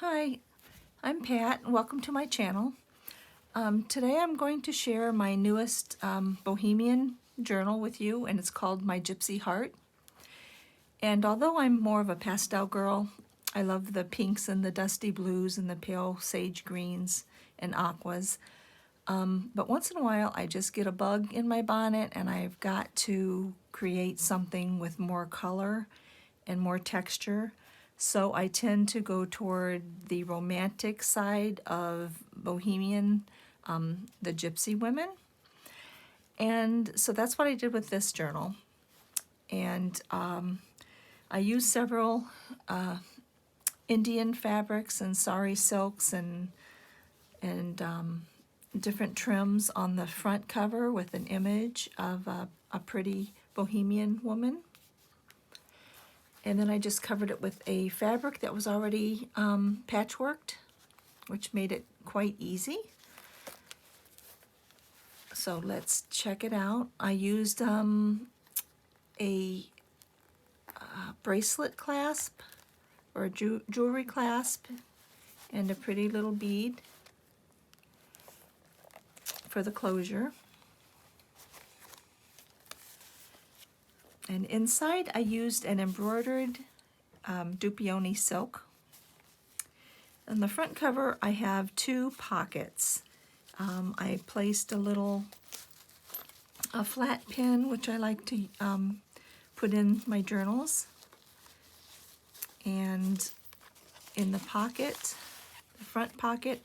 Hi, I'm Pat and welcome to my channel. Today I'm going to share my newest Bohemian journal with you, and it's called My Gypsy Heart. And although I'm more of a pastel girl, I love the pinks and the dusty blues and the pale sage greens and aquas. But once in a while I just get a bug in my bonnet and I've got to create something with more color and more texture. So I tend to go toward the romantic side of Bohemian, the Gypsy women. And so that's what I did with this journal. And I used several Indian fabrics and sari silks and different trims on the front cover with an image of a pretty Bohemian woman. And then I just covered it with a fabric that was already patchworked, which made it quite easy. So let's check it out. I used a bracelet clasp or a jewelry clasp and a pretty little bead for the closure. And inside I used an embroidered Dupioni silk. On the front cover I have two pockets. I placed a flat pin, which I like to put in my journals. And in the pocket, the front pocket,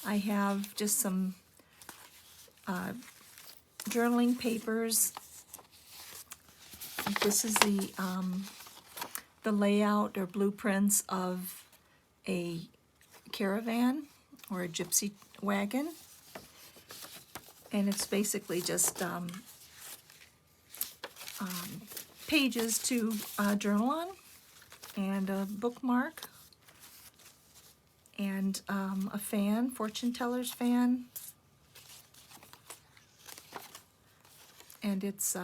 I have just some journaling papers. This is the layout or blueprints of a caravan or a gypsy wagon, and it's basically just pages to journal on, and a bookmark, and a fan, fortune teller's fan, and it's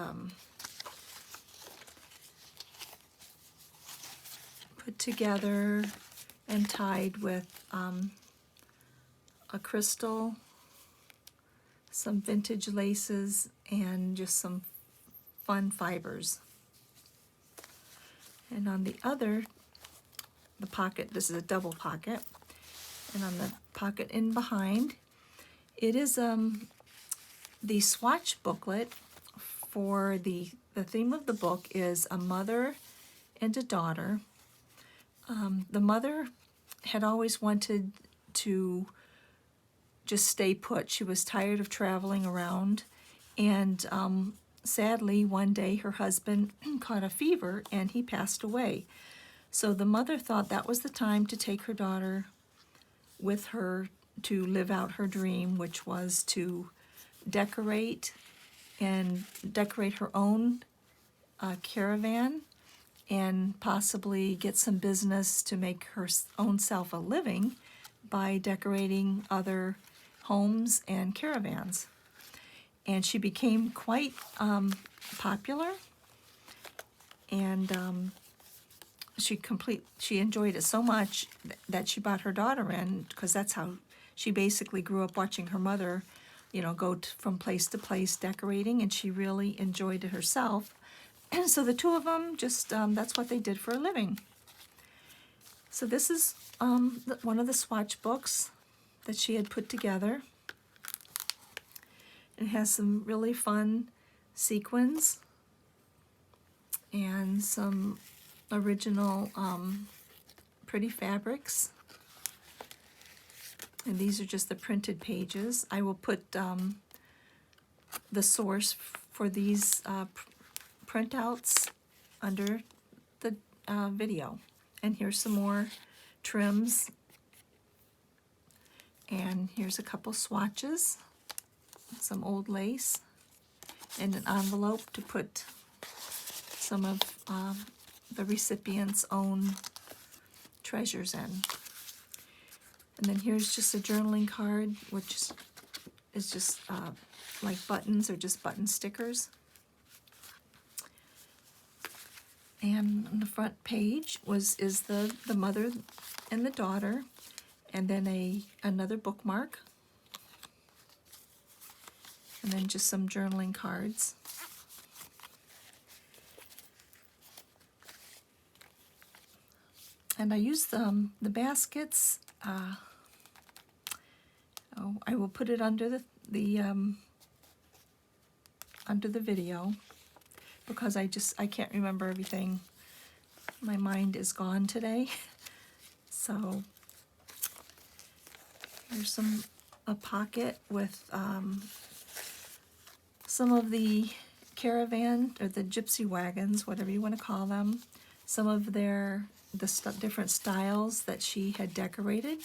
put together and tied with a crystal, some vintage laces, and just some fun fibers. And on the pocket, this is a double pocket, and on the pocket in behind, it is the swatch booklet for the theme of the book is a mother and a daughter. The mother had always wanted to just stay put. She was tired of traveling around, and sadly one day her husband caught a fever and he passed away. So the mother thought that was the time to take her daughter with her to live out her dream, which was to decorate her own caravan and possibly get some business to make her own self a living by decorating other homes and caravans. And she became quite popular, and she enjoyed it so much that she brought her daughter in, because that's how she basically grew up watching her mother, go from place to place decorating, and she really enjoyed it herself. And so the two of them just, that's what they did for a living. So this is one of the swatch books that she had put together. It has some really fun sequins and some original pretty fabrics. And these are just the printed pages. I will put the source for these printouts under the video. And here's some more trims. And here's a couple swatches, some old lace, and an envelope to put some of the recipient's own treasures in. And then here's just a journaling card, which is just like buttons or just button stickers. And on the front page is the mother and the daughter, and then another bookmark, and then just some journaling cards. And I use the baskets. I will put it under under the video, because I can't remember everything. My mind is gone today. So here's a pocket with some of the caravan or the gypsy wagons, whatever you want to call them. Some of the different styles that she had decorated.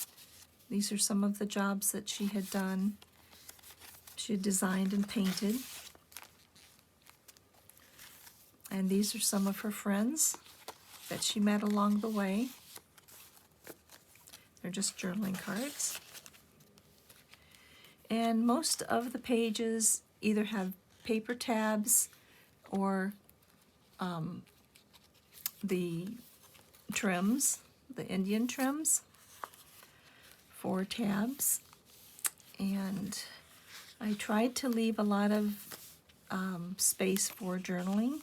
These are some of the jobs that she had done. She had designed and painted. And these are some of her friends that she met along the way. They're just journaling cards. And most of the pages either have paper tabs or the trims, the Indian trims, 4 tabs. And I tried to leave a lot of space for journaling.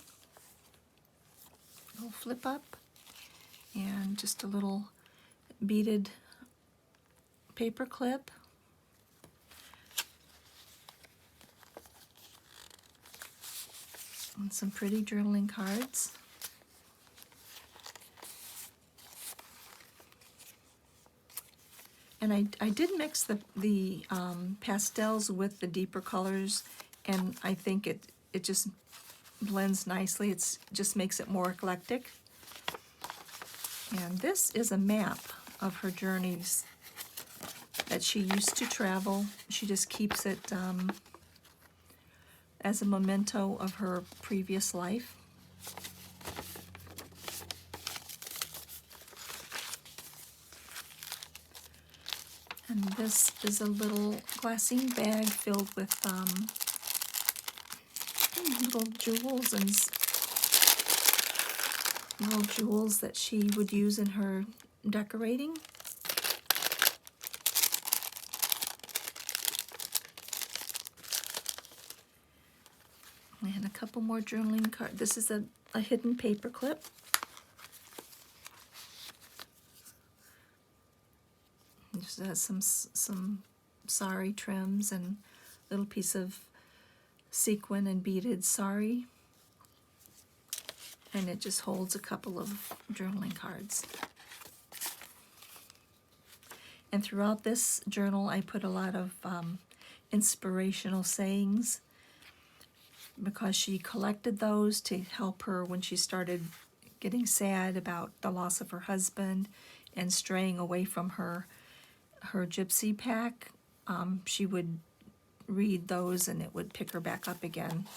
Little flip up, and just a little beaded paper clip. And some pretty journaling cards. And I did mix the pastels with the deeper colors, and I think it just blends nicely. It just makes it more eclectic. And this is a map of her journeys that she used to travel. She just keeps it as a memento of her previous life. And this is a little glassine bag filled with little jewels that she would use in her decorating. And a couple more journaling cards. This is a hidden paper clip. Just has some sari trims and a little piece of sequin and beaded sari. And it just holds a couple of journaling cards. And throughout this journal, I put a lot of inspirational sayings, because she collected those to help her when she started getting sad about the loss of her husband and straying away from her gypsy pack. She would read those and it would pick her back up again.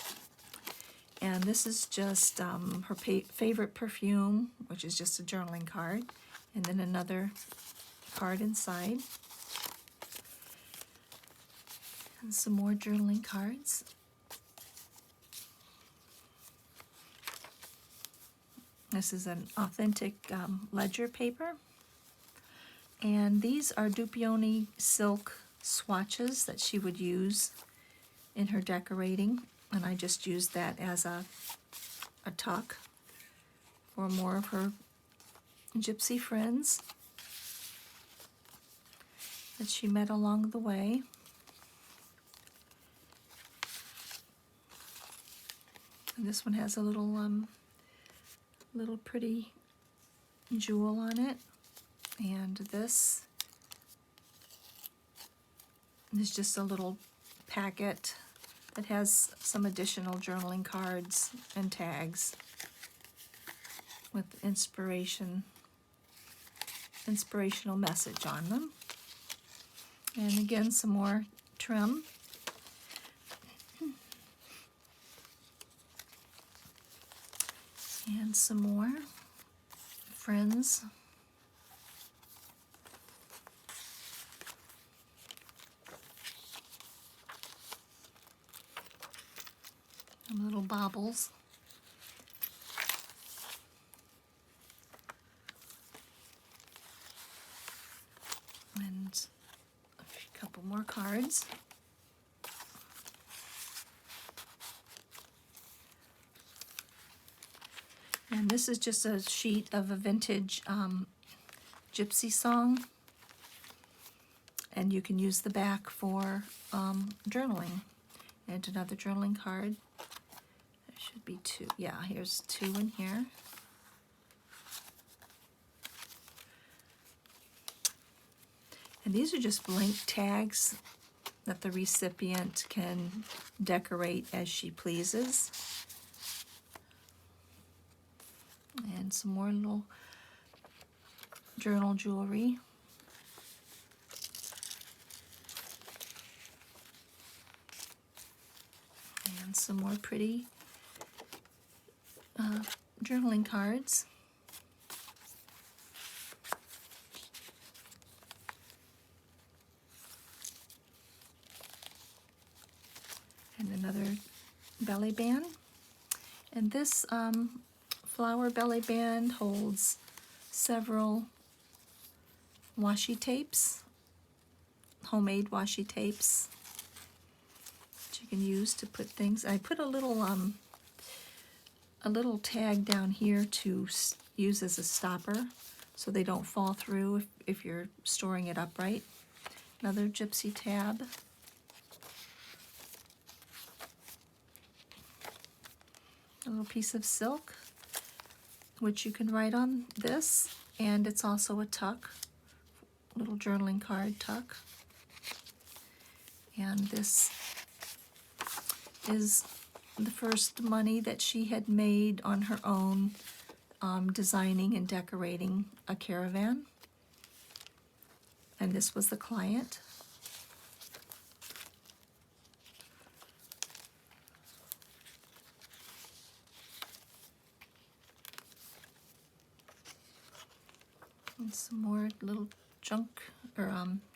And this is just her favorite perfume, which is just a journaling card, and then another card inside. And some more journaling cards. This is an authentic ledger paper. And these are Dupioni silk swatches that she would use in her decorating. And I just used that as a tuck for more of her gypsy friends that she met along the way. And this one has a little pretty jewel on it. And this is just a little packet that has some additional journaling cards and tags with inspirational message on them. And again, some more trim. And some more friends. Some little baubles. couple more cards. And this is just a sheet of a vintage Gypsy song. And you can use the back for journaling. And another journaling card. There should be two. Yeah, here's two in here. And these are just blank tags that the recipient can decorate as she pleases. And some more little journal jewelry. And some more pretty journaling cards. And another belly band. And this flower belly band holds several washi tapes, homemade washi tapes that you can use to put things. I put a little tag down here to use as a stopper so they don't fall through if you're storing it upright. Another Gypsy tab. A little piece of silk, which you can write on this, and it's also a tuck, little journaling card tuck. And this is the first money that she had made on her own, designing and decorating a caravan. And this was the client. And some more little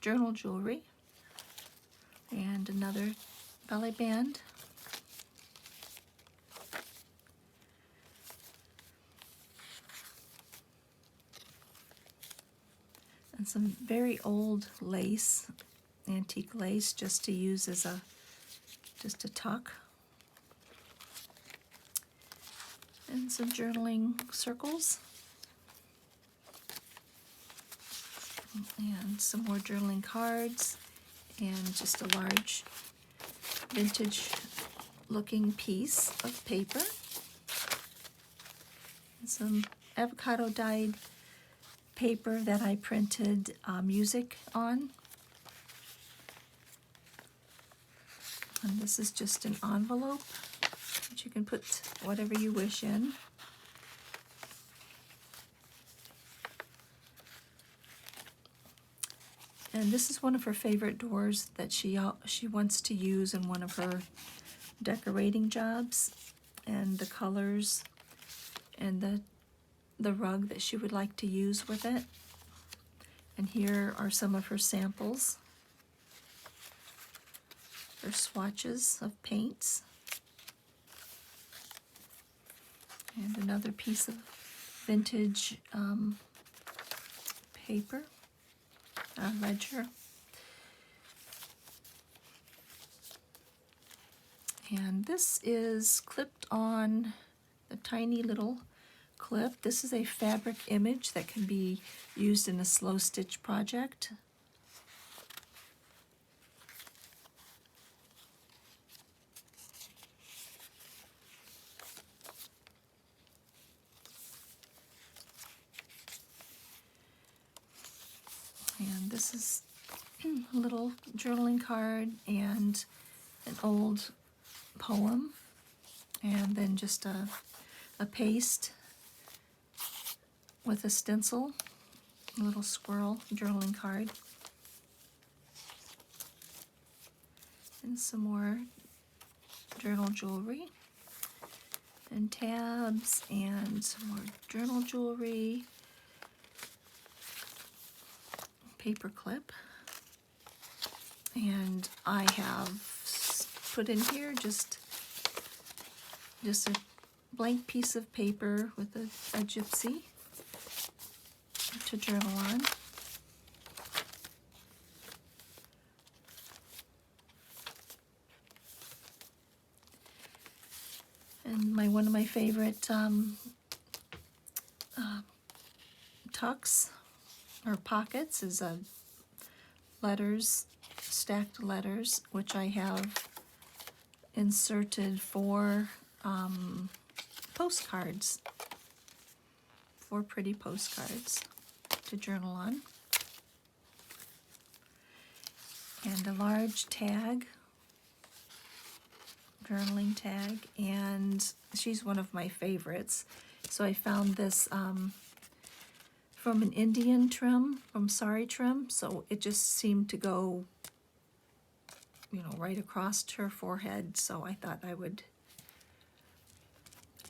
journal jewelry. And another belly band. And some very old lace, antique lace, just to use as just a tuck. And some journaling circles. And some more journaling cards, and just a large vintage looking piece of paper. And some avocado dyed paper that I printed music on. And this is just an envelope that you can put whatever you wish in. And this is one of her favorite doors that she wants to use in one of her decorating jobs, and the colors and the rug that she would like to use with it. And here are some of her samples, her swatches of paints. And another piece of vintage paper. Ledger. And this is clipped on a tiny little clip. This is a fabric image that can be used in a slow stitch project. And this is a little journaling card and an old poem, and then just a paste with a stencil, a little squirrel journaling card, and some more journal jewelry and tabs and some more journal jewelry. Paper clip, and I have put in here just a blank piece of paper with a gypsy to journal on. one of my favorite tucks or pockets is letters, stacked letters, which I have inserted for postcards, for pretty postcards to journal on. And a large tag, journaling tag, and she's one of my favorites. So I found this from an Indian trim, from sari trim, so it just seemed to go, you know, right across her forehead, so I thought I would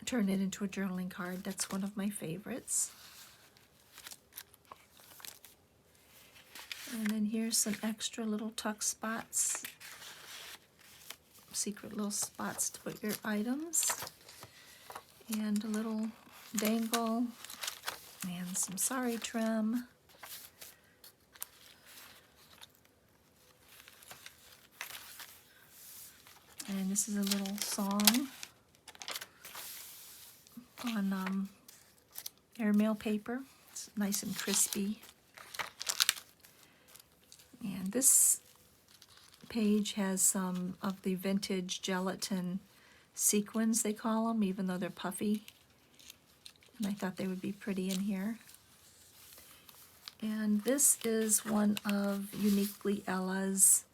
turn it into a journaling card. That's one of my favorites. And then here's some extra little tuck spots, secret little spots to put your items, and a little dangle, and some sari trim. And this is a little song on airmail paper. It's nice and crispy. And this page has some of the vintage gelatin sequins, they call them, even though they're puffy. And I thought they would be pretty in here. And this is one of Uniquely Ella's,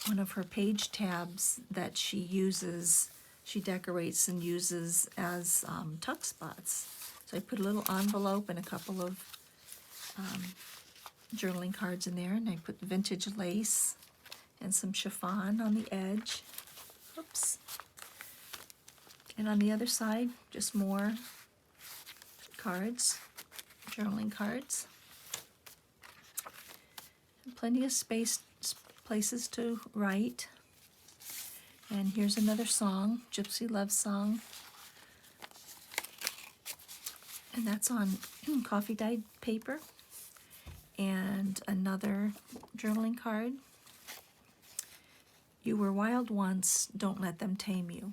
one of her page tabs that she uses, she decorates and uses as tuck spots. So I put a little envelope and a couple of journaling cards in there, and I put vintage lace and some chiffon on the edge. Oops. And on the other side, just more cards, journaling cards. And plenty of space, places to write. And here's another song, Gypsy Love Song. And that's on coffee dyed paper. And another journaling card. You were wild once, don't let them tame you.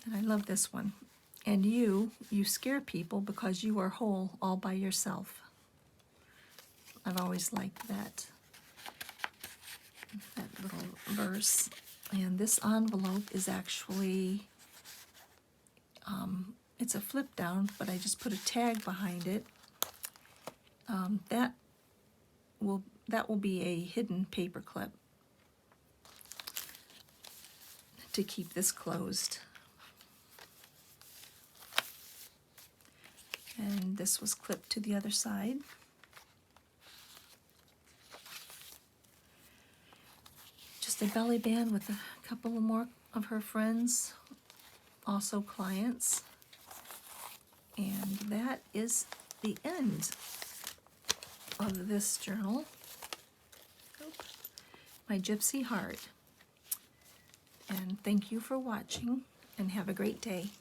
And I love this one. And you scare people because you are whole all by yourself. I've always liked that little verse. And this envelope is actually, it's a flip down, but I just put a tag behind it. That will be a hidden paper clip to keep this closed. And this was clipped to the other side. Just a belly band with a couple more of her friends, also clients. And that is the end of this journal. My Gypsy Heart. And thank you for watching, and have a great day.